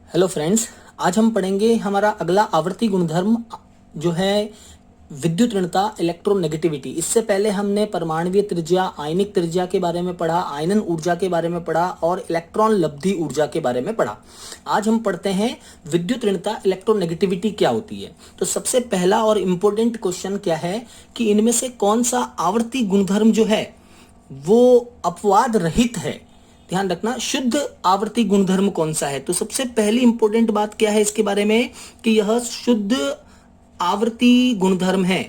Hello friends, आज हम पढ़ेंगे हमारा अगला आवर्ती गुणधर्म जो है विद्युत ऋणता, इलेक्ट्रोनेगेटिविटी। इससे पहले हमने परमाणुवीय त्रिज्या, आयनिक त्रिज्या के बारे में पढ़ा, आयनन ऊर्जा के बारे में पढ़ा और इलेक्ट्रॉन लब्धि ऊर्जा के बारे में पढ़ा। आज हम पढ़ते हैं विद्युत ऋणता, इलेक्ट्रोनेगेटिविटी क्या होती है। तो सबसे पहला और इम्पोर्टेंट क्वेश्चन क्या है कि इनमें से कौन सा आवर्ती गुणधर्म जो है वो अपवाद रहित है। ध्यान रखना, शुद्ध आवर्ती गुणधर्म कौन सा है। तो सबसे पहली इंपॉर्टेंट बात क्या है इसके बारे में कि यह शुद्ध आवर्ती गुणधर्म है।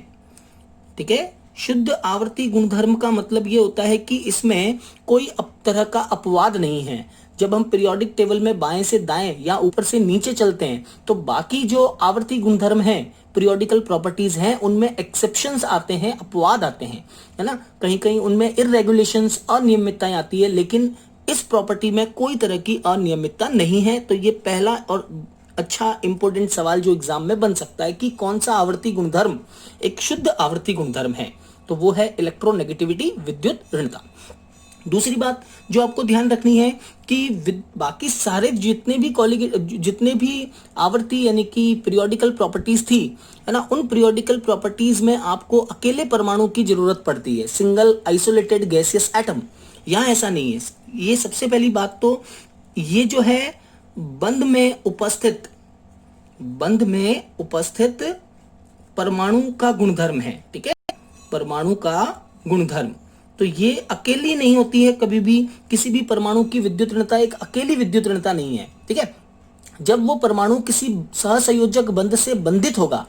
ठीक है, शुद्ध आवर्ती गुणधर्म का मतलब यह होता है कि इसमें कोई तरह का अपवाद नहीं है। जब हम पीरियोडिक टेबल में बाएं से दाएं या ऊपर से नीचे चलते हैं तो बाकी जो आवर्ती गुणधर्म हैं, पीरियोडिकल प्रॉपर्टीज हैं, उनमें एक्सेप्शंस आते हैं, अपवाद आते हैं, है ना। कहीं कहीं उनमें इररेगुलेशंस, अनियमितताएं आती है, लेकिन इस प्रॉपर्टी में कोई तरह की अनियमितता नहीं है। तो ये पहला और अच्छा इंपॉर्टेंट सवाल जो एग्जाम में बन सकता है कि कौन सा आवर्ती गुणधर्म एक शुद्ध आवर्ती गुणधर्म है। तो वो है इलेक्ट्रोनेगेटिविटी, विद्युत ऋणता। दूसरी बात जो आपको ध्यान रखनी है कि बाकी सारे जितने भी आवर्ती यानी कि पीरियोडिकल प्रॉपर्टीज थी, है ना, उन पीरियोडिकल प्रॉपर्टीज में आपको अकेले परमाणु की जरूरत पड़ती है, सिंगल आइसोलेटेड गैसियस एटम। यहां ऐसा नहीं है। ये सबसे पहली बात तो ये जो है बंध में उपस्थित परमाणु का गुणधर्म है। ठीक है, परमाणु का गुणधर्म। तो ये अकेली नहीं होती है कभी भी। किसी भी परमाणु की विद्युत ऋणता एक अकेली विद्युत ऋणता नहीं है। ठीक है, जब वो परमाणु किसी सहसंयोजक बंध से बंधित होगा,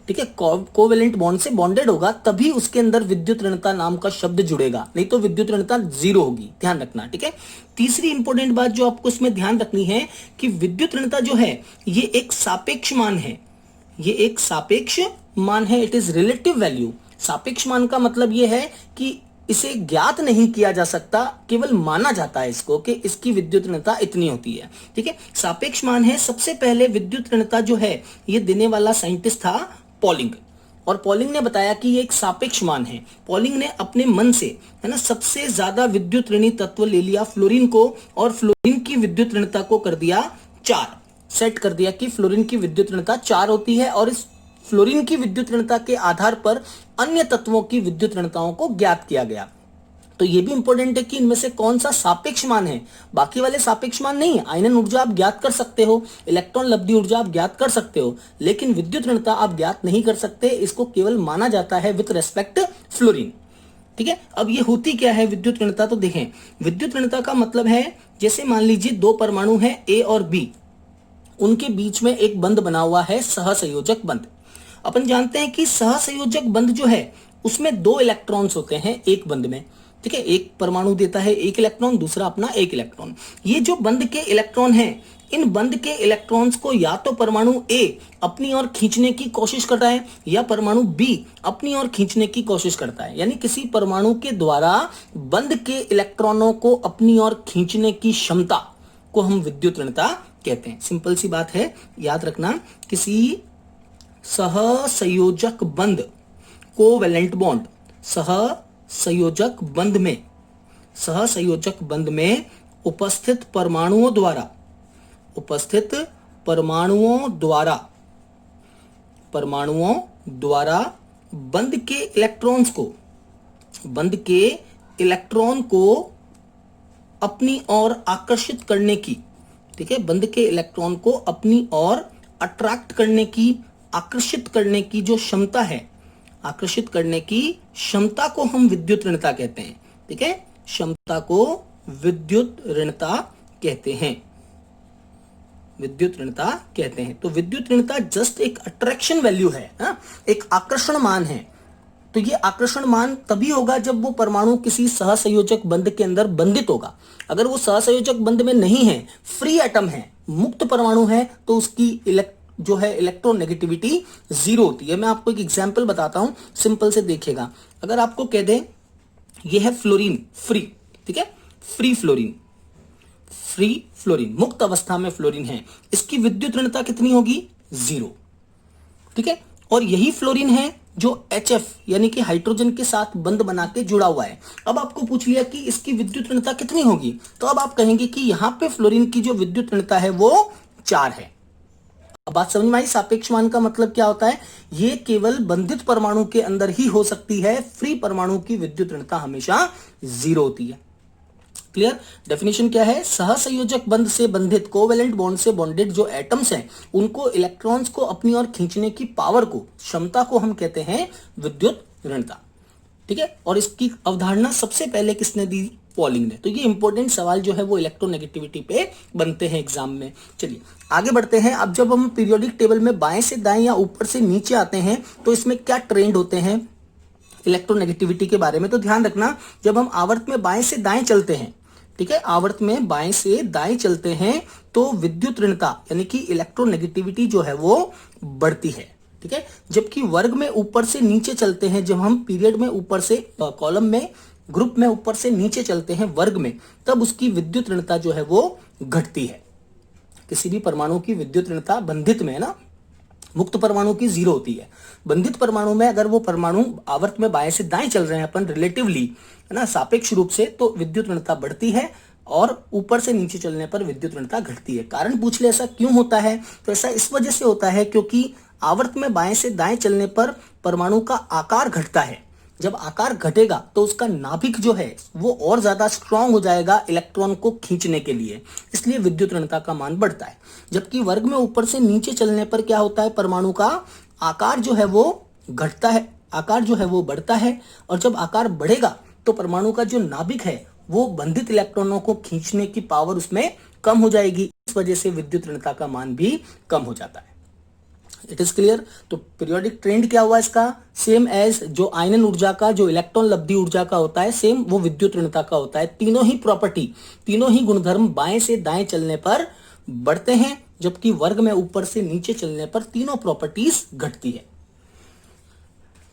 ठीक है, कोवेलेंट बॉन्ड से बॉन्डेड होगा, तभी उसके अंदर विद्युत ऋणता नाम का शब्द जुड़ेगा, नहीं तो विद्युत ऋणता जीरो होगी। ध्यान रखना। ठीक है, तीसरी इंपॉर्टेंट बात जो आपको इसमें ध्यान रखनी है कि विद्युत ऋणता जो है ये एक सापेक्ष मान है। ये एक सापेक्ष मान है, इट इज रिलेटिव वैल्यू। सापेक्ष मान का मतलब ये है कि इसे ज्ञात नहीं किया जा सकता, केवल माना जाता है इसको कि इसकी विद्युत ऋणता इतनी होती है। ठीक है, सापेक्ष मान है। सबसे पहले विद्युत ऋणता जो है ये देने वाला साइंटिस्ट था पॉलिंग, और पॉलिंग ने बताया कि ये एक सापेक्ष मान है। पॉलिंग ने अपने मन से, है ना, सबसे ज्यादा विद्युत ऋणी तत्व ले लिया फ्लोरीन को, और फ्लोरीन की विद्युत ऋणता को कर दिया 4, सेट कर दिया कि फ्लोरीन की विद्युत ऋणता 4 होती है, और इस फ्लोरीन की विद्युत ऋणता के आधार पर अन्य तत्वों की विद्युत ऋणताओं को ज्ञात किया गया। तो ये भी इंपॉर्टेंट है कि इनमें से कौन सा सापेक्ष मान है। बाकी वाले सापेक्ष मान नहीं है। आयनन ऊर्जा आप ज्ञात कर सकते हो, इलेक्ट्रॉन लब्धि ऊर्जा आप ज्ञात कर सकते हो, लेकिन विद्युत ऋणता आप ज्ञात नहीं कर सकते। इसको केवल माना जाता है विथ रेस्पेक्ट फ्लोरीन। ठीक है, अब ये होती क्या है विद्युत ऋणता। तो देखें, विद्युत ऋणता का मतलब है जैसे मान लीजिए दो परमाणु है ए और बी, उनके बीच में एक बंध बना हुआ है, सहसंयोजक बंध। अपन जानते हैं कि सहसंयोजक बंध जो है उसमें 2 इलेक्ट्रॉन्स होते हैं एक बंध में। ठीक है, एक परमाणु देता है 1 इलेक्ट्रॉन, दूसरा अपना 1 इलेक्ट्रॉन। ये जो बंध के इलेक्ट्रॉन हैं, इन बंध के इलेक्ट्रॉन्स को या तो परमाणु ए अपनी ओर खींचने की कोशिश करता है या परमाणु बी अपनी ओर खींचने की कोशिश करता है। यानी किसी परमाणु के द्वारा बंध के इलेक्ट्रॉनों को अपनी ओर खींचने की क्षमता को हम विद्युत ऋणता कहते हैं। सिंपल सी बात है, याद रखना, किसी सहसंयोजक बंध, कोवेलेंट बॉन्ड, सहसंयोजक बंध में उपस्थित परमाणुओं द्वारा बंध के इलेक्ट्रॉन को अपनी ओर आकर्षित करने की, ठीक है, बंध के इलेक्ट्रॉन को अपनी ओर अट्रैक्ट करने की, आकर्षित करने की जो क्षमता है, आकर्षित करने की क्षमता को हम विद्युत ऋणता कहते हैं। ठीक है, क्षमता को विद्युत ऋणता कहते हैं, विद्युत ऋणता कहते हैं। तो विद्युत ऋणता जस्ट एक अट्रैक्शन वैल्यू है, एक आकर्षण मान है। तो ये आकर्षण मान तभी होगा जब वो परमाणु किसी सहसंयोजक बंध के अंदर बंधित होगा। अगर वो सहसंयोजक बंध में नहीं है, फ्री एटम है, मुक्त परमाणु है, तो उसकी जो है इलेक्ट्रोनेगेटिविटी 0 होती है। मैं आपको एक एग्जांपल बताता हूं, सिंपल से देखिएगा। अगर आपको कह दें ये है फ्लोरीन फ्री, ठीक है, फ्री फ्लोरीन, मुक्त अवस्था में फ्लोरीन है, इसकी विद्युत ऋणता कितनी होगी? 0। ठीक है, और यही फ्लोरीन है जो HF यानी कि हाइड्रोजन के साथ बंध बना के जुड़ा हुआ है। अब आपको पूछ लिया कि इसकी विद्युत ऋणता कितनी होगी, तो अब आप कहेंगे कि यहां पे फ्लोरीन की जो विद्युत ऋणता है वो 4 है। अब बात समझ में आई? सापेक्ष मान का मतलब क्या होता है? ये केवल बंधित परमाणु के अंदर ही हो सकती है। फ्री परमाणु की विद्युत ऋणता हमेशा 0 होती है। क्लियर? डेफिनेशन क्या है? सहसंयोजक बंध से बंधित, कोवेलेंट बॉन्ड से बॉन्डेड जो एटम्स हैं, उनको इलेक्ट्रॉन्स को अपनी ओर खींचने की पावर को, क्षमता को हम कहते हैं विद्युत ऋणता। ठीक है? और इसकी अवधारणा सबसे पहले किसने दी? पॉलिंग ने। तो ये इंपॉर्टेंट सवाल जो है वो इलेक्ट्रोनेगेटिविटी पे बनते हैं एग्जाम में। चलिए आगे बढ़ते हैं। अब जब हम पीरियोडिक टेबल में बाएं से दाएं या ऊपर से नीचे आते हैं तो इसमें क्या ट्रेंड होते हैं इलेक्ट्रोनेगेटिविटी के बारे में? तो ध्यान रखना, जब हम आवर्त में बाएं से दाएं चलते हैं, ठीक है, आवर्त में बाएं से दाएं चलते हैं तो विद्युत ऋणता यानी कि इलेक्ट्रोनेगेटिविटी जो है वो बढ़ती है। ठीक है? जबकि वर्ग में ऊपर से नीचे चलते हैं, जब हम पीरियड में ऊपर से कॉलम में, ग्रुप में ऊपर से नीचे चलते हैं वर्ग में, तब उसकी विद्युत ऋणता जो है वो घटती है। किसी भी परमाणु की विद्युत ऋणता बंधित में है ना, मुक्त परमाणु की 0 होती है। बंधित परमाणु में अगर वो परमाणु आवर्त में बाएं से दाएं चल रहे हैं अपन रिलेटिवली, है ना, सापेक्ष रूप से, तो विद्युत ऋणता बढ़ती है और ऊपर से नीचे चलने पर विद्युत ऋणता घटती है। कारण पूछ ले ऐसा क्यों होता है? तो ऐसा इस वजह से होता है क्योंकि आवर्त में बाएं से दाएं चलने पर परमाणु का आकार घटता है। जब आकार घटेगा तो उसका नाभिक जो है वो और ज्यादा स्ट्रांग हो जाएगा इलेक्ट्रॉन को खींचने के लिए, इसलिए विद्युत ऋणता का मान बढ़ता है। जबकि वर्ग में ऊपर से नीचे चलने पर क्या होता है? परमाणु का आकार जो है वो घटता है, आकार जो है वो बढ़ता है। और जब आकार बढ़ेगा तो परमाणु का जो नाभिक है वो बंधित इलेक्ट्रॉनों को खींचने की पावर उसमें कम हो जाएगी। इस वजह से विद्युत ऋणता का मान भी कम हो जाता है। It is clear? तो पीरियोडिक ट्रेंड क्या हुआ इसका? सेम एज जो आयनन ऊर्जा का, जो इलेक्ट्रॉन लब्धि ऊर्जा का होता है, सेम वो विद्युत ऋणता का होता है। तीनों ही प्रॉपर्टी, तीनों ही गुणधर्म बाएं से दाएं चलने पर बढ़ते हैं, जबकि वर्ग में ऊपर से नीचे चलने पर तीनों प्रॉपर्टीज घटती है।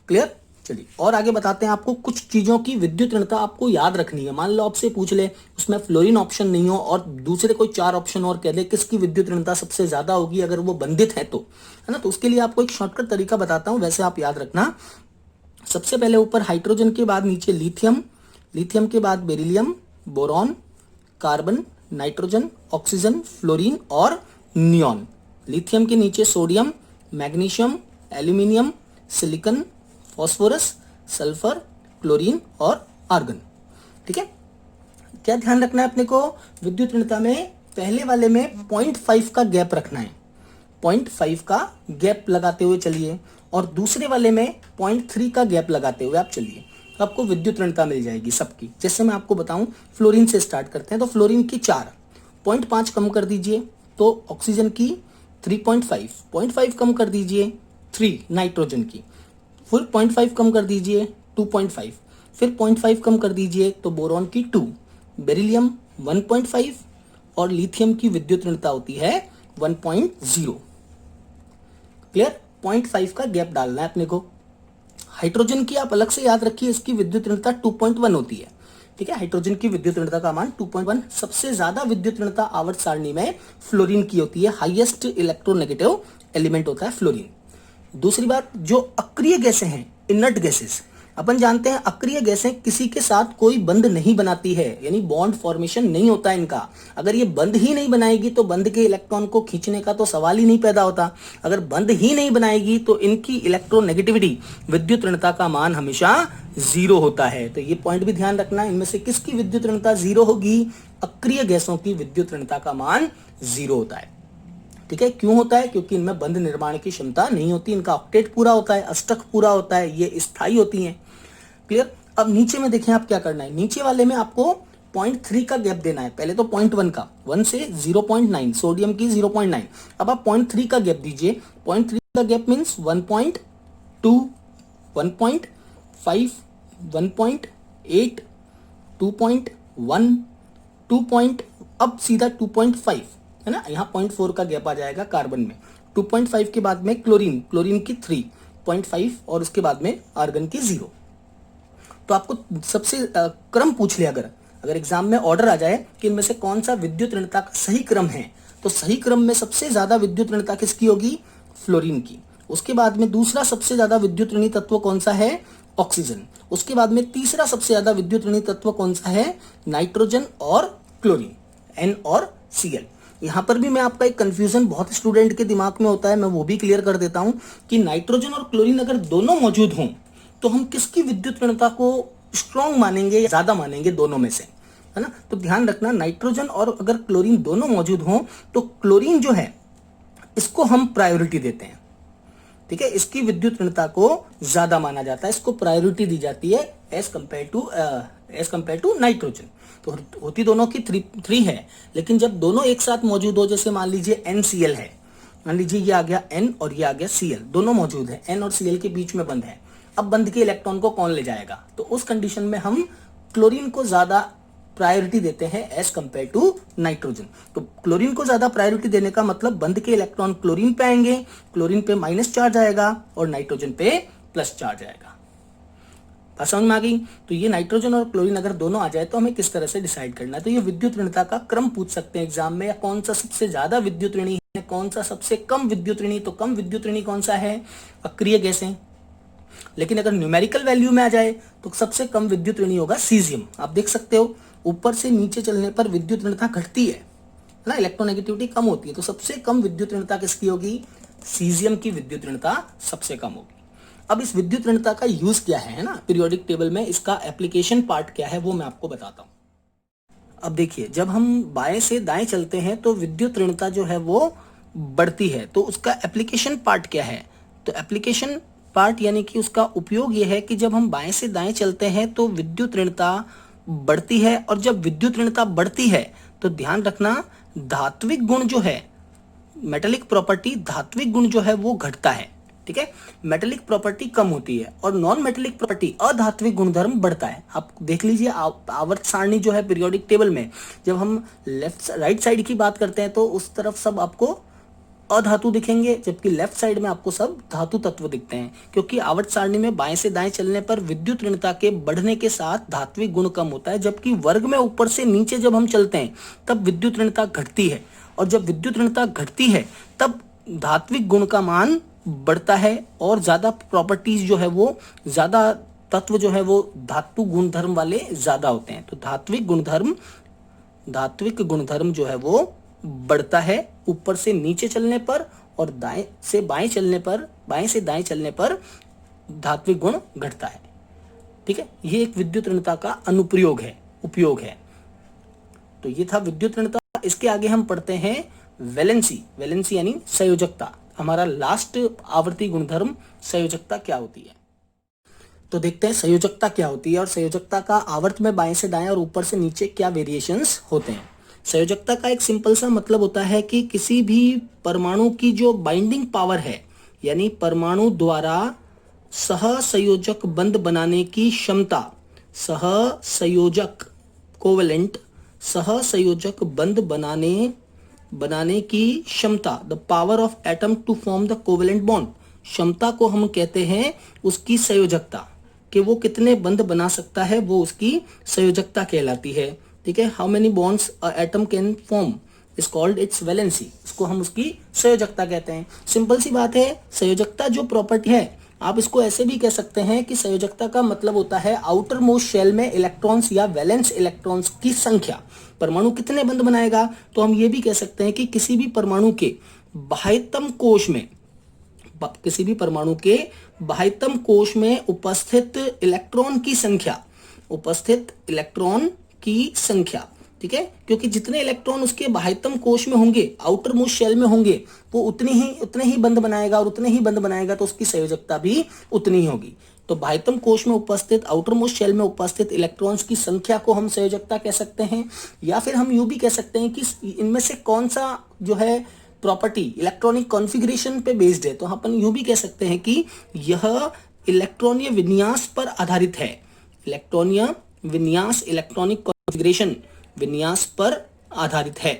क्लियर? चलिए और आगे बताते हैं। आपको कुछ चीजों की विद्युत ऋणता आपको याद रखनी है। मान लो आपसे पूछ ले उसमें फ्लोरीन ऑप्शन नहीं हो और दूसरे कोई 4 ऑप्शन और कह दे किसकी विद्युत ऋणता सबसे ज्यादा होगी अगर वो बंधित है तो, है ना। तो उसके लिए आपको एक शॉर्टकट तरीका बताता हूं, वैसे आप याद रखना। सबसे पहले ऊपर हाइड्रोजन के बाद नीचे लिथियम, लिथियम के बाद beryllium, boron, carbon, nitrogen, oxygen, fluorine और नियॉन। लिथियम के नीचे sodium, magnesium, aluminium, silicon, phosphorus, sulphur, chlorine और आर्गन। ठीक है? क्या ध्यान रखना है अपने को? विद्युत ऋणता में पहले वाले में 0.5 का गैप रखना है, 0.5 का गैप लगाते हुए चलिए, और दूसरे वाले में 0.3 का गैप लगाते हुए आप चलिए, आपको विद्युत ऋणता मिल जाएगी सबकी। जैसे मैं आपको बताऊं, फ्लोरीन से स्टार्ट करते हैं। तो फ्लोरीन की 4, 0.5 कम कर दीजिए तो ऑक्सीजन की 3.5, 0.5 कम कर दीजिए 3 नाइट्रोजन की, फिर 0.5 कम कर दीजिए 2.5, फिर 0.5 कम कर दीजिए तो बोरॉन की 2, बेरिलियम 1.5 और लिथियम की विद्युत ऋणता होती है 1.0। क्लियर? 0.5 का गैप डालना है अपने को। हाइड्रोजन की आप अलग से याद रखिए, इसकी विद्युत ऋणता 2.1 होती है। ठीक है? हाइड्रोजन की विद्युत ऋणता का मान 2.1। सबसे ज्यादा विद्युत ऋणता आवर्त सारणी में फ्लोरीन की होती है, हाईएस्ट इलेक्ट्रोनेगेटिव एलिमेंट होता है फ्लोरीन। दूसरी बात, जो अक्रिय गैसें हैं, इनर्ट गैसेस, अपन जानते हैं अक्रिय गैसें किसी के साथ कोई बंध नहीं बनाती है, यानी बॉन्ड फॉर्मेशन नहीं होता इनका। अगर ये बंध ही नहीं बनाएगी तो बंध के इलेक्ट्रॉन को खींचने का तो सवाल ही नहीं पैदा होता। अगर बंध ही नहीं बनाएगी तो इनकी इलेक्ट्रोनेगेटिविटी, विद्युत ऋणता का मान हमेशा 0 होता है। तो ये पॉइंट भी ध्यान रखना, इनमें से किसकी विद्युत ऋणता 0 होगी? अक्रिय गैसों की विद्युत ऋणता का मान 0 होता है। ठीक है? क्यों होता है? क्योंकि इनमें बंध निर्माण की क्षमता नहीं होती, इनका ऑक्टेट पूरा होता है, अष्टक पूरा होता है, ये स्थायी होती हैं। क्लियर? अब नीचे में देखें आप क्या करना है। नीचे वाले में आपको 0.3 का गैप देना है। पहले तो 0.1 का, 1 से 0.9, सोडियम की 0.9। अब आप 0.3 का गैप दीजिए। 0.3 का गैप मीन्स 1.2, 1.5, 1.8, 2.1, 2. अब सीधा 2.5, है ना। यहाँ 0.4 का गैप आ जाएगा कार्बन में। 2.5 के बाद में क्लोरीन, क्लोरीन की 3.5 और उसके बाद में आर्गन की 0। तो आपको सबसे क्रम पूछ लिया, अगर एग्जाम में ऑर्डर आ जाए कि इनमें से कौन सा विद्युत ऋणता का सही क्रम है, तो सही क्रम में सबसे ज्यादा विद्युत ऋणता किसकी होगी? फ्लोरीन की। उसके बाद में दूसरा सबसे ज्यादा विद्युत ऋणी तत्व कौन सा है? ऑक्सीजन। उसके बाद में तीसरा सबसे ज्यादा विद्युत ऋणी तत्व कौन सा है? नाइट्रोजन और क्लोरीन, N और Cl। यहाँ पर भी मैं आपका एक कंफ्यूजन बहुत स्टूडेंट के दिमाग में होता है, मैं वो भी क्लियर कर देता हूं कि नाइट्रोजन और क्लोरीन अगर दोनों मौजूद हों तो हम किसकी विद्युत ऋणता को स्ट्रॉन्ग मानेंगे या ज्यादा मानेंगे, दोनों में से, है ना। तो ध्यान रखना, नाइट्रोजन और अगर क्लोरीन दोनों मौजूद हों तो क्लोरीन जो है इसको हम प्रायोरिटी देते हैं, ठीक है, इसकी विद्युत ऋणता को ज्यादा माना जाता है, इसको प्रायोरिटी दी जाती है एज कंपेयर टू नाइट्रोजन। तो होती दोनों की थ्री है, लेकिन जब दोनों एक साथ मौजूद हो, जैसे मान लीजिए NCl है, मान लीजिए ये आ गया N और ये आ गया Cl, दोनों मौजूद है, N और Cl के बीच में बंद है, अब बंद के इलेक्ट्रॉन को कौन ले जाएगा, तो उस कंडीशन में हम क्लोरीन को ज्यादा प्रायोरिटी देते हैं एज कंपेयर टू नाइट्रोजन। तो क्लोरीन को ज्यादा प्रायोरिटी देने का मतलब बंद के इलेक्ट्रॉन क्लोरीन पे आएंगे, क्लोरीन पे माइनस चार्ज आएगा और नाइट्रोजन पे प्लस चार्ज आएगा। बात समझ में आ गई। तो ये नाइट्रोजन और क्लोरीन अगर दोनों आ जाए तो हमें किस तरह से डिसाइड करना है, तो ये विद्युत ऋणता का क्रम पूछ सकते हैं एग्जाम में, या कौन सा सबसे ज्यादा विद्युत ऋणी है, कौन सा सबसे कम विद्युत ऋणी, तो कम विद्युत ऋणी कौन सा है, अक्रिय गैसें। लेकिन अगर न्यूमेरिकल वैल्यू में आ जाए तो सबसे कम विद्युत ऋणी होगा सीजियम। आप देख सकते हो ऊपर से नीचे चलने पर विद्युत ऋणता घटती है ना, इलेक्ट्रोनेगेटिविटी कम होती है, तो सबसे कम विद्युत ऋणता किसकी होगी, सीजियम की विद्युत ऋणता सबसे कम होगी। अब इस विद्युत ऋणता का यूज क्या है ना पीरियोडिक टेबल में, इसका एप्लीकेशन पार्ट क्या है वो मैं आपको बताता हूं। अब देखिए, जब हम बाएं से दाएं चलते हैं तो विद्युत ऋणता जो है वो बढ़ती है, तो उसका एप्लीकेशन पार्ट क्या है, तो एप्लीकेशन पार्ट यानी कि उसका उपयोग यह है कि जब हम बाएं से दाएं चलते हैं तो विद्युत ऋणता बढ़ती है, और जब विद्युत ऋणता बढ़ती है तो ध्यान रखना धात्विक गुण जो है, मेटेलिक प्रॉपर्टी, धात्विक गुण जो है वो घटता है, ठीक है, मेटेलिक प्रॉपर्टी कम होती है और नॉन मेटेलिक प्रॉपर्टी अधात्विक गुणधर्म बढ़ता है। आप देख लीजिए आवर्त सारणी जो है पीरियोडिक टेबल में, जब हम राइट साइड की बात करते हैं तो उस तरफ सब आपको अधातु दिखेंगे, जबकि लेफ्ट साइड में आपको सब धातु तत्व दिखते हैं, क्योंकि आवर्त सारणी में बाएं से दाएं चलने पर विद्युत ऋणता के बढ़ने के साथ धात्विक गुण कम होता है, जबकि वर्ग में ऊपर से नीचे जब हम चलते हैं तब विद्युत ऋणता घटती है, और जब विद्युत ऋणता घटती है तब धात्विक गुण का मान बढ़ता है और ज्यादा प्रॉपर्टीज जो है वो, ज्यादा तत्व जो है वो धातु गुणधर्म वाले ज्यादा होते हैं। तो धात्विक गुणधर्म जो है वो बढ़ता है ऊपर से नीचे चलने पर, और दाएं से बाएं चलने पर, बाएं से दाएं चलने पर धात्विक गुण घटता है, ठीक है। ये एक विद्युत ऋणता का अनुप्रयोग है, उपयोग है। तो ये था विद्युत ऋणता। इसके आगे हम पढ़ते हैं वैलेंसी, वैलेंसी यानी संयोजकता, हमारा लास्ट आवर्ती गुणधर्म संयोजकता क्या होती है। तो देखते हैं संयोजकता क्या होती है और संयोजकता का आवर्त में बाएं से दाएं और ऊपर से नीचे क्या वेरिएशंस होते हैं। संयोजकता का एक सिंपल सा मतलब होता है कि किसी भी परमाणु की जो बाइंडिंग पावर है, यानी परमाणु द्वारा सहसंयोजक बंध बनाने की क्षमता, सहसंयोजक कोवेलेंट सहसंयोजक बंध बनाने की क्षमता, the power of atom to form the covalent bond, क्षमता को हम कहते हैं उसकी संयोजकता, कि वो कितने बंध बना सकता है, वो उसकी संयोजकता कहलाती है, ठीक है। How many bonds a atom can form is called its valency, इसको हम उसकी संयोजकता कहते हैं। सिंपल सी बात है, संयोजकता जो प्रॉपर्टी है, आप इसको ऐसे भी कह सकते हैं कि संयोजकता का मतलब होता है आउटर मोस्ट शेल में इलेक्ट्रॉन्स या वैलेंस इलेक्ट्रॉन्स की संख्या। परमाणु कितने बंध बनाएगा, तो हम ये भी कह सकते हैं कि किसी भी परमाणु के बाह्यतम कोश में, किसी भी परमाणु के बाह्यतम कोश में उपस्थित इलेक्ट्रॉन की संख्या, उपस्थित इलेक्ट्रॉन की संख्या, ठीक है, क्योंकि जितने इलेक्ट्रॉन उसके बाह्यतम कोश में होंगे, आउटर मोस्ट शेल में होंगे, वो उतने ही बंध बनाएगा, और उतने ही बंध बनाएगा तो उसकी संयोजकता भी उतनी ही होगी। तो बाह्यतम कोश में उपस्थित, आउटर मोस्ट शेल में उपस्थित इलेक्ट्रॉन्स की संख्या को हम संयोजकता कह सकते हैं, या फिर हम यूं भी कह सकते हैं कि इनमें से कौन सा जो है प्रॉपर्टी इलेक्ट्रॉनिक कॉन्फ़िगरेशन पे बेस्ड है, तो अपन यूं भी कह सकते हैं कि यह इलेक्ट्रॉनीय विन्यास पर आधारित है, इलेक्ट्रॉनीय विन्यास, इलेक्ट्रॉनिक कॉन्फ़िगरेशन विन्यास पर आधारित है,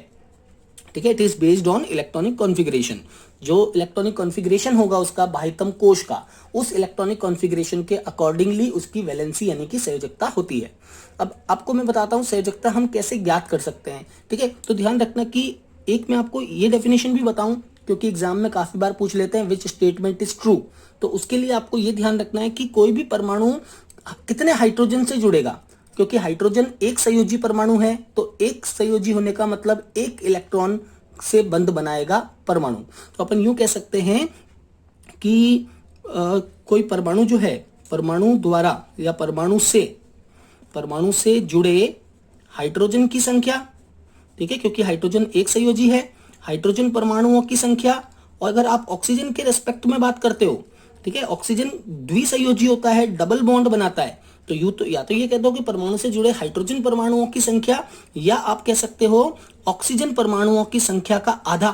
ठीक है। It is based on electronic configuration, जो इलेक्ट्रॉनिक कॉन्फ़िगरेशन होगा उसका बाह्यतम कोश का, उस इलेक्ट्रॉनिक कॉन्फ़िगरेशन के अकॉर्डिंगली उसकी वैलेंसी यानी कि संयोजकता होती है। अब आपको मैं बताता हूं संयोजकता हम कैसे ज्ञात कर सकते हैं, ठीक है। तो ध्यान रखना कि एक मैं आपको ये डेफिनेशन भी बताऊं, क्योंकि एग्जाम में काफी बार पूछ लेते हैं विच स्टेटमेंट इज ट्रू, तो उसके लिए आपको ये ध्यान रखना है कि कोई भी परमाणु कितने हाइड्रोजन से जुड़ेगा, क्योंकि हाइड्रोजन एक संयोजी परमाणु है, तो एक संयोजी होने का मतलब एक इलेक्ट्रॉन से बंध बनाएगा परमाणु। तो अपन यूं कह सकते हैं कि कोई परमाणु जो है, परमाणु द्वारा या परमाणु से जुड़े हाइड्रोजन की संख्या, ठीक है, क्योंकि हाइड्रोजन एक संयोजी है, हाइड्रोजन परमाणुओं की संख्या। और अगर आप ऑक्सीजन के रेस्पेक्ट में बात करते हो, ठीक है, ऑक्सीजन द्विसंयोजी होता है, डबल बॉन्ड बनाता है, तो या तो ये कह दो कि परमाणु से जुड़े हाइड्रोजन परमाणुओं की संख्या, या आप कह सकते हो ऑक्सीजन परमाणुओं की संख्या का आधा,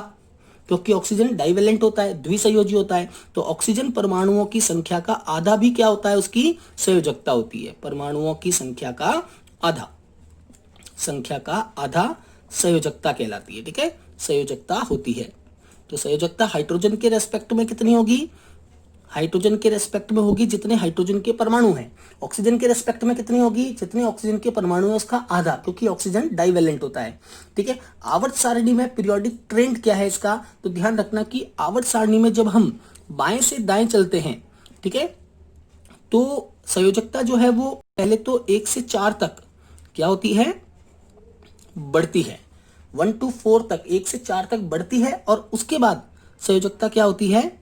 क्योंकि ऑक्सीजन डाइवेलेंट होता है, द्विसंयोजी होता है, तो ऑक्सीजन परमाणुओं की संख्या का आधा भी क्या होता है, उसकी संयोजकता होती है। परमाणुओं की संख्या का आधा संयोजकता कहलाती है, ठीक है, संयोजकता होती है। तो संयोजकता हाइड्रोजन के रेस्पेक्ट में कितनी होगी, हाइड्रोजन के रेस्पेक्ट में होगी जितने हाइड्रोजन के परमाणु हैं। ऑक्सीजन के रेस्पेक्ट में कितनी होगी, जितने ऑक्सीजन के परमाणु हैं उसका आधा, क्योंकि ऑक्सीजन डाइवेलेंट होता है, ठीक है। आवर्त सारणी में पीरियोडिक ट्रेंड क्या है इसका, तो ध्यान रखना कि आवर्त सारणी में जब हम बाएं से दाएं चलते हैं, ठीक है, तो संयोजकता जो है वो पहले तो 1 से 4 तक क्या होती है, बढ़ती है। 1 to 4 तक, 1 से 4 तक बढ़ती है, और उसके बाद संयोजकता क्या होती है,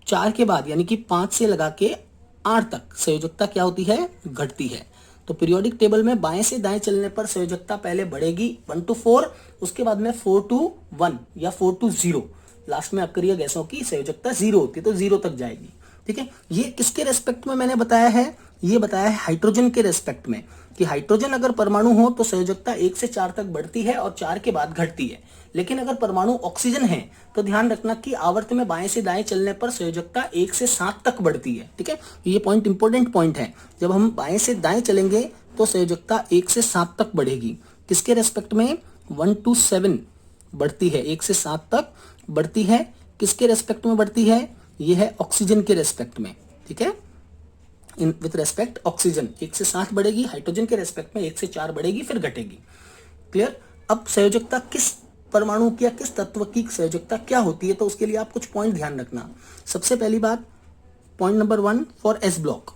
4 के बाद यानी कि 5 से लगा के 8 तक संयोजकता क्या होती है, घटती है। तो पीरियोडिक टेबल में बाएं से दाएं चलने पर संयोजकता पहले बढ़ेगी 1 to 4, उसके बाद में 4 to 1 या 4 to 0, लास्ट में अक्रिय गैसों की संयोजकता 0 होती है, तो 0 तक जाएगी, ठीक है। ये किसके रेस्पेक्ट में मैंने बताया है, ये बताया है हाइड्रोजन के रेस्पेक्ट में, कि हाइड्रोजन अगर परमाणु हो तो संयोजकता 1 से 4 तक बढ़ती है और 4 के बाद घटती है। लेकिन अगर परमाणु ऑक्सीजन है तो ध्यान रखना कि आवर्त में बाएं से दाएं चलने पर संयोजकता 1 से 7 तक बढ़ती है, ठीक है। ये पॉइंट इंपॉर्टेंट पॉइंट है, जब हम बाएं से दाएं चलेंगे तो संयोजकता 1 से 7 तक बढ़ेगी। किसके रेस्पेक्ट में, 1 to 7 बढ़ती है, 1 से 7 तक बढ़ती है। किसके रेस्पेक्ट में बढ़ती है, ये है ऑक्सीजन के रेस्पेक्ट में, ठीक है, इन विथ रेस्पेक्ट ऑक्सीजन 1 से 7 बढ़ेगी, हाइड्रोजन के रेस्पेक्ट में 1 से 4 बढ़ेगी, फिर घटेगी। क्लियर। अब संयोजकता किस परमाणु की या किस तत्व की संयोजकता क्या होती है, तो उसके लिए आप कुछ पॉइंट ध्यान रखना। सबसे पहली बात, point number 1 for S block,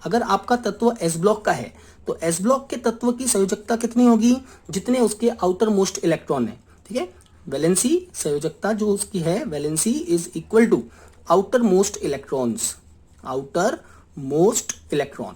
अगर आपका तत्व एस ब्लॉक का है तो एस ब्लॉक के तत्व की संयोजकता कितनी होगी, जितने उसके आउटर मोस्ट इलेक्ट्रॉन है, ठीक है। वैलेंसी संयोजकता जो उसकी है, valency is equal to outermost electrons, outermost electron,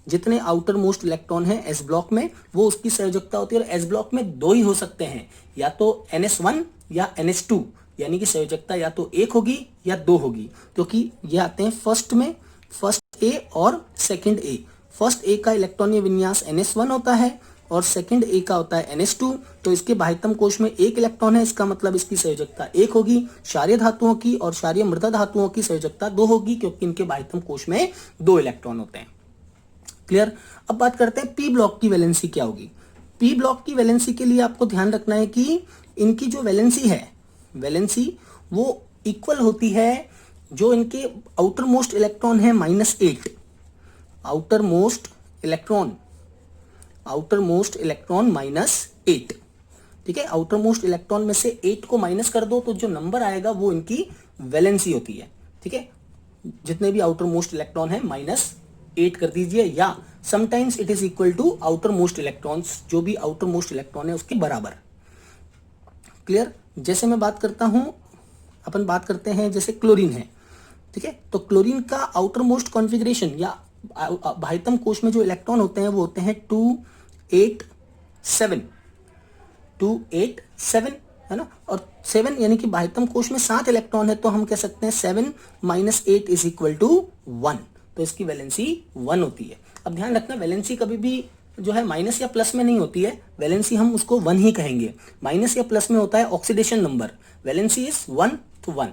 जितने आउटर मोस्ट इलेक्ट्रॉन है एस ब्लॉक में वो उसकी संयोजकता होती है। और एस ब्लॉक में 2 ही हो सकते हैं, या तो NS1 या NS2, यानी कि संयोजकता या तो 1 होगी या 2 होगी, क्योंकि ये आते हैं फर्स्ट में, फर्स्ट ए और सेकंड ए। फर्स्ट ए का इलेक्ट्रॉनीय विन्यास NS1 होता है और सेकंड ए का होता है NS2। तो इसके बाह्यतम कोश में 1 इलेक्ट्रॉन है, इसका मतलब इसकी संयोजकता 1 होगी। क्षारीय धातुओं की और क्षारीय मृदा धातुओं की संयोजकता 2 होगी, क्योंकि इनके बाह्यतम कोश में 2 इलेक्ट्रॉन होते हैं। क्लियर। अब बात करते हैं पी ब्लॉक की वैलेंसी क्या होगी। पी ब्लॉक की वैलेंसी के लिए आपको ध्यान रखना है कि इनकी जो वैलेंसी है, वैलेंसी वो इक्वल होती है जो इनके आउटर मोस्ट इलेक्ट्रॉन है -8, आउटर मोस्ट इलेक्ट्रॉन -8, ठीक है। आउटर मोस्ट इलेक्ट्रॉन में से 8 को माइनस कर दो तो जो नंबर आएगा वो इनकी वैलेंसी होती है, ठीक है। जितने भी आउटर मोस्ट इलेक्ट्रॉन है -8 कर दीजिए, या sometimes it is equal to outermost electrons, जो भी आउटर मोस्ट इलेक्ट्रॉन है उसके बराबर। क्लियर। जैसे मैं बात करता हूं, अपन बात करते हैं जैसे क्लोरीन है, ठीक है। तो क्लोरीन का आउटर मोस्ट कॉन्फ़िगरेशन या बाह्यतम कोश में जो इलेक्ट्रॉन होते हैं वो होते हैं 287, है ना। और 7 यानी कि बाह्यतम कोश में 7 इलेक्ट्रॉन है, तो हम कह सकते हैं 7 - 8 इज इक्वल टू 1, तो इसकी वैलेंसी 1 होती है। अब ध्यान रखना, वैलेंसी कभी भी जो है माइनस या प्लस में नहीं होती है, वैलेंसी हम उसको 1 ही कहेंगे। माइनस या प्लस में होता है oxidation number, valency is 1 to 1।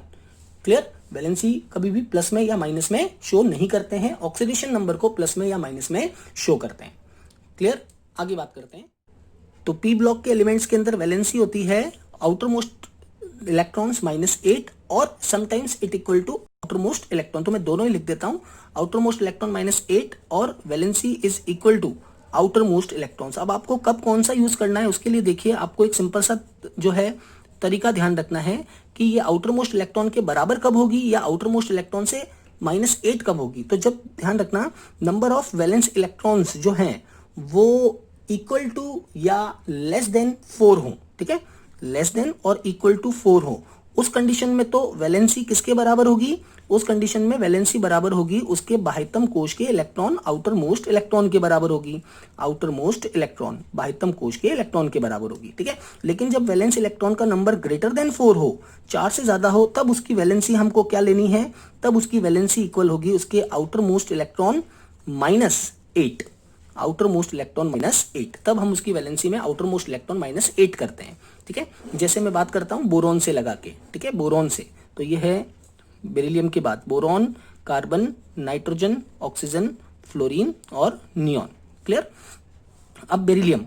Clear. Valency कभी भी प्लस में या माइनस में शो नहीं करते हैं, ऑक्सीडेशन नंबर को प्लस में या माइनस में शो करते हैं। क्लियर। आगे बात करते हैं। तो पी ब्लॉक के एलिमेंट्स के अंदर वैलेंसी होती है आउटर मोस्ट इलेक्ट्रॉन्स -8 और sometimes it equal to outermost electron. तो मैं दोनों ही लिख देता हूं, आउटर मोस्ट इलेक्ट्रॉन -8 और valency is equal to outermost electrons. अब आपको कब कौन सा यूज करना है उसके लिए देखिए, आपको एक सिंपल सा जो है तरीका ध्यान रखना है कि ये आउटर मोस्ट इलेक्ट्रॉन के बराबर कब होगी या आउटर मोस्ट इलेक्ट्रॉन से -8 कब होगी। तो जब ध्यान रखना नंबर ऑफ वैलेंस इलेक्ट्रॉन्स जो हैं वो इक्वल टू या लेस देन 4 हो, ठीक है। लेस देन और इक्वल टू 4 हो, उस कंडीशन में तो वैलेंसी किसके बराबर होगी? उस कंडीशन में वैलेंसी बराबर होगी उसके बाह्यतम कोश के इलेक्ट्रॉन आउटर मोस्ट इलेक्ट्रॉन के बराबर होगी। आउटर मोस्ट इलेक्ट्रॉन बाह्यतम कोश के इलेक्ट्रॉन के बराबर होगी, ठीक है। लेकिन जब वैलेंस इलेक्ट्रॉन का नंबर ग्रेटर देन 4 हो, 4 से ज्यादा हो, तब उसकी वैलेंसी हमको क्या लेनी है? तब उसकी वैलेंसी इक्वल होगी उसके outer most electron -8, outer most electron -8। तब हम उसकी वैलेंसी में आउटर मोस्ट इलेक्ट्रॉन -8 करते हैं, ठीक है। जैसे मैं बात करता हूं बोरॉन से लगा के, ठीक है, बोरॉन से, तो ये है बेरिलियम की बात, boron, carbon, nitrogen, oxygen, fluorine और नियॉन। क्लियर? अब बेरिलियम,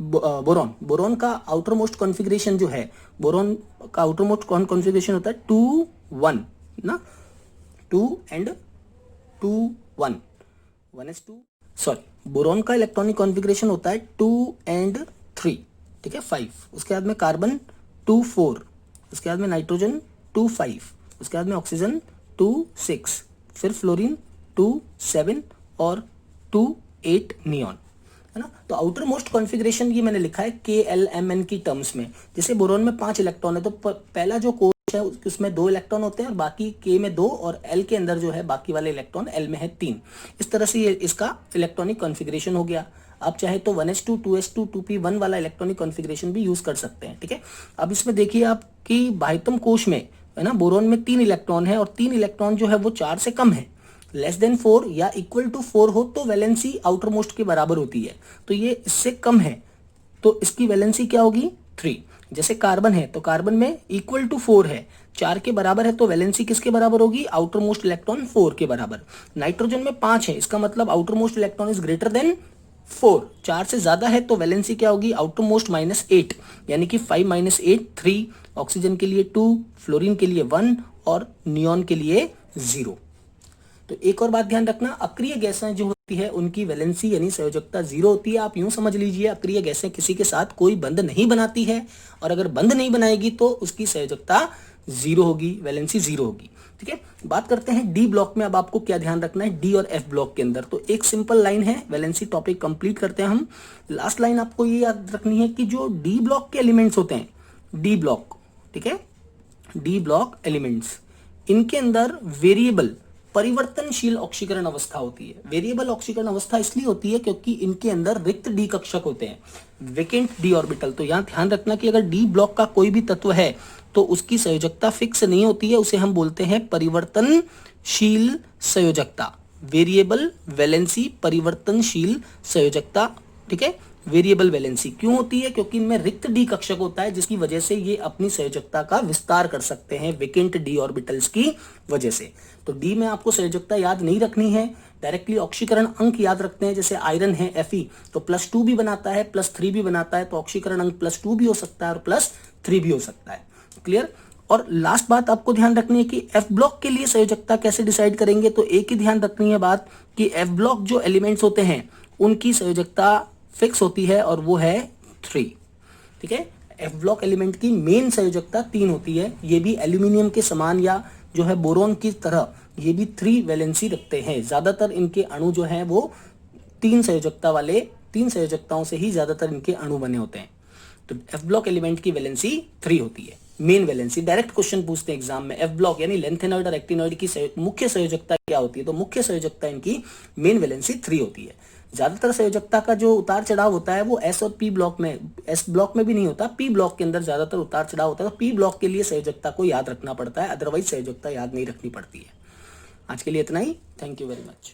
बोरॉन, बोरॉन का आउटर मोस्ट कॉन्फ़िगरेशन जो है, बोरॉन का आउटर मोस्ट कॉन्फ़िगरेशन होता है 2 1 ना, 2 and 2 1 1s2, सॉरी, बोरॉन का इलेक्ट्रॉनिक कॉन्फ़िगरेशन होता है 2 and 3, ठीक है, 5। उसके बाद में कार्बन 2 4, उसके बाद में नाइट्रोजन 2 5, उसके बाद में ऑक्सीजन 2 6, फिर फ्लोरीन 2 7 और 2 8 नियॉन, है ना। तो आउटर मोस्ट कॉन्फ़िगरेशन ये मैंने लिखा है KLMN की टर्म्स में। जैसे बोरॉन में 5 इलेक्ट्रॉन है, तो पहला जो कोश है उसमें 2 इलेक्ट्रॉन होते हैं और बाकी K में 2 और L के अंदर जो है बाकी वाले इलेक्ट्रॉन L में है 3। इस तरह से ये इसका इलेक्ट्रॉनिक कॉन्फ़िगरेशन हो गया। आप चाहे तो 1s2 2s2 2p1 वाला इलेक्ट्रॉनिक कॉन्फ़िगरेशन भी यूज कर सकते हैं, ठीक है। अब इसमें देखिए आपकी बाह्यतम कोश में, है ना, बोरॉन में 3 इलेक्ट्रॉन है और 3 इलेक्ट्रॉन जो है वो 4 से कम है, लेस देन 4 या इक्वल टू 4 हो तो वैलेंसी आउटर मोस्ट के बराबर होती है। तो ये इससे कम है तो इसकी वैलेंसी क्या होगी? 3। जैसे कार्बन है तो कार्बन में इक्वल टू 4 है, 4 के बराबर है, तो वैलेंसी किसके बराबर होगी? आउटर मोस्ट इलेक्ट्रॉन 4 के बराबर। नाइट्रोजन में 5 है, इसका मतलब outer most electron is greater than 4, 4 से ज्यादा है तो वैलेंसी क्या होगी? आउटर मोस्ट -8, यानी कि 5 - 8 3। ऑक्सीजन के लिए 2, फ्लोरीन के लिए 1 और नियॉन के लिए 0। तो एक और बात ध्यान रखना, अक्रिय गैसें जो होती है उनकी वैलेंसी यानी संयोजकता 0 होती है। आप यूं समझ लीजिए अक्रिय गैसें किसी के साथ कोई बंध नहीं बनाती है और अगर बंध नहीं बनाएगी तो उसकी संयोजकता 0 होगी, वैलेंसी 0 होगी, ठीक है। बात करते हैं डी ब्लॉक में। अब आपको क्या ध्यान रखना है डी और एफ ब्लॉक के अंदर? तो एक सिंपल लाइन है, वैलेंसी टॉपिक कंप्लीट करते हैं हम। लास्ट लाइन आपको ये याद रखनी है कि जो डी ब्लॉक के एलिमेंट्स होते हैं, डी ब्लॉक, ठीक है, डी ब्लॉक एलिमेंट्स, इनके अंदर वेरिएबल परिवर्तनशील ऑक्सीकरण अवस्था होती है। वेरिएबल ऑक्सीकरण अवस्था इसलिए होती है क्योंकि इनके अंदर रिक्त डी कक्षक होते हैं, वेकेंट डी ऑर्बिटल। तो यहां ध्यान रखना कि अगर डी ब्लॉक का कोई भी तत्व है तो उसकी संयोजकता फिक्स नहीं होती है, उसे हम बोलते हैं परिवर्तनशील संयोजकता, वेरिएबल वैलेंसी परिवर्तनशील संयोजकता, ठीक है। वेरिएबल वैलेंसी क्यों होती है? क्योंकि इनमें रिक्त डी कक्षक होता है जिसकी वजह से ये अपनी संयोजकता का विस्तार कर सकते हैं वेकेंट डी ऑर्बिटल्स की वजह से। तो डी में आपको संयोजकता याद नहीं रखनी है, डायरेक्टली ऑक्सीकरण अंक याद रखते हैं। जैसे आयरन है Fe, तो +2 भी बनाता है, +3 भी बनाता है, तो ऑक्सीकरण अंक +2 भी हो सकता है और +3 भी हो सकता है। क्लियर? और लास्ट बात आपको ध्यान रखनी है कि एफ ब्लॉक के लिए संयोजकता कैसे डिसाइड करेंगे? तो एक ही ध्यान रखनी है बात कि एफ ब्लॉक जो एलिमेंट्स होते हैं उनकी संयोजकता फिक्स होती है और वो है 3, ठीक है। एफ ब्लॉक एलिमेंट की मेन संयोजकता 3 होती है। ये भी एल्यूमिनियम के समान या जो है बोरोन की तरह ये भी 3 वैलेंसी रखते हैं। ज्यादातर इनके अणु जो है वो 3 संयोजकताओं से ही ज्यादातर इनके अणु बने होते हैं। तो एफ ब्लॉक एलिमेंट की वैलेंसी 3 होती है, मेन वैलेंसी। डायरेक्ट क्वेश्चन पूछते हैं एग्जाम में, एफ ब्लॉक यानी लेंथेनॉइड और एक्टिनॉइड की मुख्य संयोजकता क्या होती है? तो मुख्य संयोजकता इनकी मेन वैलेंसी 3 होती है। ज्यादातर संयोजकता का जो उतार चढ़ाव होता है वो एस और पी ब्लॉक में, एस ब्लॉक में भी नहीं होता, पी ब्लॉक के अंदर ज्यादातर उतार चढ़ाव होता है। तो पी ब्लॉक के लिए संयोजकता को याद रखना पड़ता है, अदरवाइज संयोजकता याद नहीं रखनी पड़ती है। आज के लिए इतना ही, थैंक यू वेरी मच।